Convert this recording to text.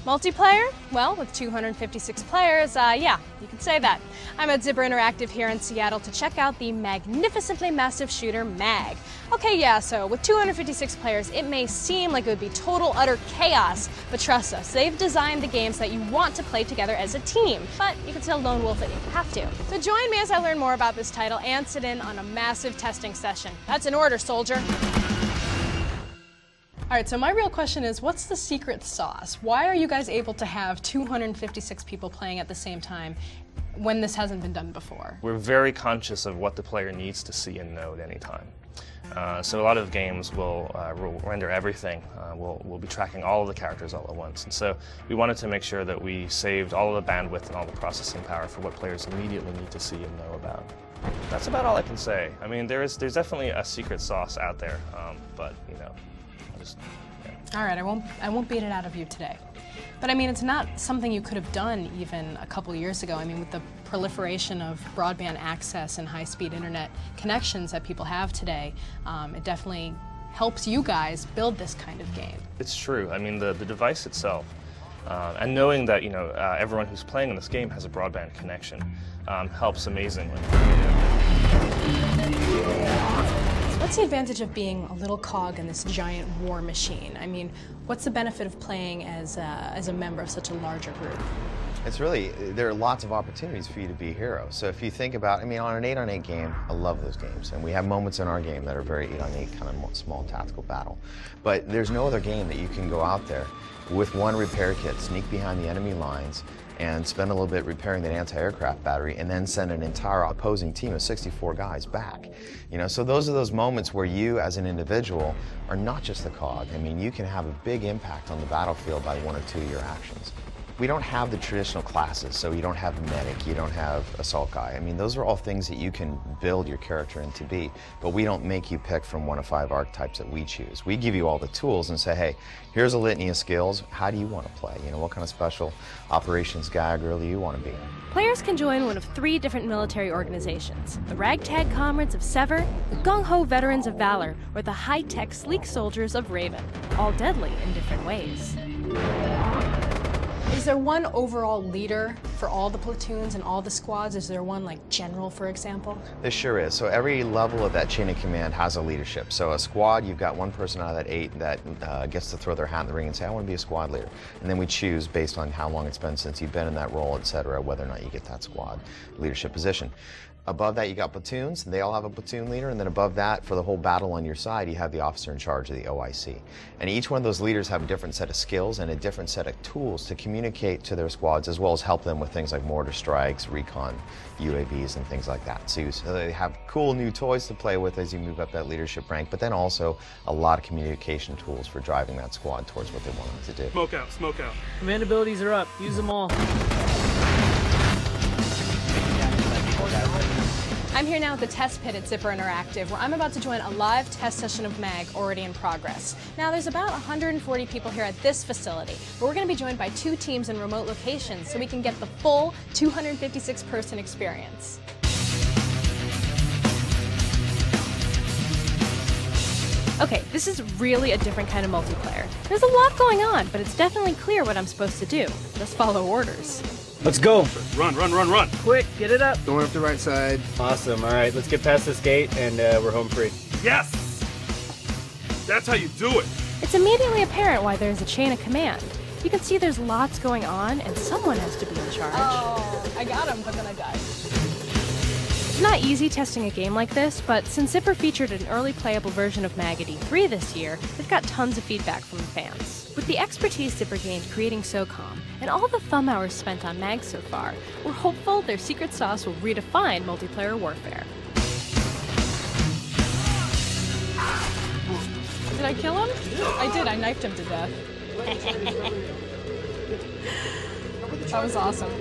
Multiplayer? Well, with 256 players, yeah, you can say that. I'm at Zipper Interactive here in Seattle to check out the magnificently massive shooter M.A.G. Okay, yeah, so with 256 players, it may seem like it would be total, utter chaos, but trust us, they've designed the games that you want to play together as a team, but you can still lone wolf it if you have to. So join me as I learn more about this title and sit in on a massive testing session. That's an order, soldier. All right, so my real question is, what's the secret sauce? Why are you guys able to have 256 people playing at the same time when this hasn't been done before? We're very conscious of what the player needs to see and know at any time. So a lot of games will render everything. We'll be tracking all of the characters all at once. And so we wanted to make sure that we saved all of the bandwidth and all the processing power for what players immediately need to see and know about. That's about all I can say. I mean, there's definitely a secret sauce out there, but you know. Yeah. All right, I won't beat it out of you today. But I mean, it's not something you could have done even a couple years ago. I mean, with the proliferation of broadband access and high-speed internet connections that people have today, it definitely helps you guys build this kind of game. It's true. I mean, the device itself, and knowing that everyone who's playing in this game has a broadband connection, helps amazingly. What's the advantage of being a little cog in this giant war machine? I mean, what's the benefit of playing as a member of such a larger group? It's really, there are lots of opportunities for you to be a hero. So if you think about, I mean, on an 8-on-8 game, I love those games. And we have moments in our game that are very 8-on-8, kind of small tactical battle. But there's no other game that you can go out there with one repair kit, sneak behind the enemy lines, and spend a little bit repairing that anti-aircraft battery, and then send an entire opposing team of 64 guys back. You know, so those are those moments where you, as an individual, are not just a cog. I mean, you can have a big impact on the battlefield by one or two of your actions. We don't have the traditional classes, so you don't have medic, you don't have assault guy. I mean, those are all things that you can build your character into be, but we don't make you pick from one of 5 archetypes that we choose. We give you all the tools and say, hey, here's a litany of skills. How do you want to play? You know, what kind of special operations guy or girl do you want to be? Players can join one of 3 different military organizations: the Ragtag Comrades of Sever, the Gung-Ho Veterans of Valor, or the high-tech sleek soldiers of Raven, all deadly in different ways. Is there one overall leader for all the platoons and all the squads? Is there one, like, general, for example? There sure is. So every level of that chain of command has a leadership. So a squad, you've got one person out of that 8 that gets to throw their hat in the ring and say, I want to be a squad leader. And then we choose, based on how long it's been since you've been in that role, etc., whether or not you get that squad leadership position. Above that, you got platoons. They all have a platoon leader. And then above that, for the whole battle on your side, you have the officer in charge of the OIC. And each one of those leaders have a different set of skills and a different set of tools to communicate to their squads, as well as help them with things like mortar strikes, recon, UAVs, and things like that. So they have cool new toys to play with as you move up that leadership rank, but then also a lot of communication tools for driving that squad towards what they want them to do. Smoke out, smoke out. Command abilities are up. Use them all. I'm here now at the test pit at Zipper Interactive, where I'm about to join a live test session of M.A.G. already in progress. Now, there's about 140 people here at this facility, but we're going to be joined by 2 teams in remote locations so we can get the full 256-person experience. Okay, this is really a different kind of multiplayer. There's a lot going on, but it's definitely clear what I'm supposed to do. Just follow orders. Let's go. Run, run, run, run. Quick, get it up. Going up the right side. Awesome. All right, let's get past this gate and we're home free. Yes! That's how you do it. It's immediately apparent why there's a chain of command. You can see there's lots going on, and someone has to be in charge. Oh, I got him, but then I died. It's not easy testing a game like this, but since Zipper featured an early playable version of M.A.G. at E3 this year, they've got tons of feedback from the fans. With the expertise Zipper gained creating SOCOM, and all the thumb hours spent on M.A.G. so far, we're hopeful their secret sauce will redefine multiplayer warfare. Did I kill him? I did, I knifed him to death. That was awesome.